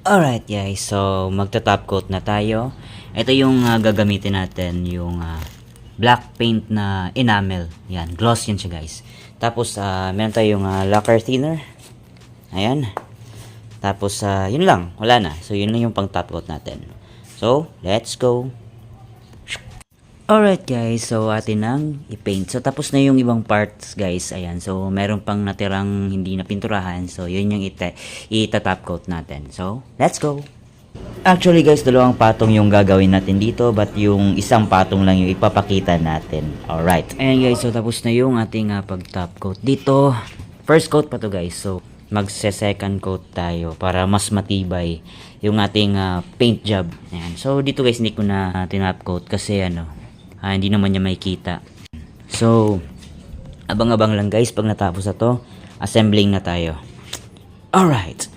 Alright guys, so magta-top coat na tayo. Ito yung gagamitin natin, yung black paint na enamel. Yan, gloss yan siya guys. Tapos meron tayong lacquer thinner. Ayan. Tapos yun lang, wala na. So yun lang yung pang top coat natin. So, let's go. Alright guys, so atin nang i-paint. So tapos na yung ibang parts guys. Ayan, so meron pang natirang hindi na pinturahan. So yun yung ita-top coat natin. So, let's go. Actually guys, dalawang patong yung gagawin natin dito, but yung isang patong lang yung ipapakita natin. Alright. Ayan guys, so tapos na yung ating pag-top coat dito. First coat pa to guys. So magse-second coat tayo para mas matibay yung ating paint job. Ayan. So dito guys, hindi ko na tinop coat kasi hindi naman niya makikita. So, abang-abang lang guys pag natapos na to, assembling na tayo. Alright.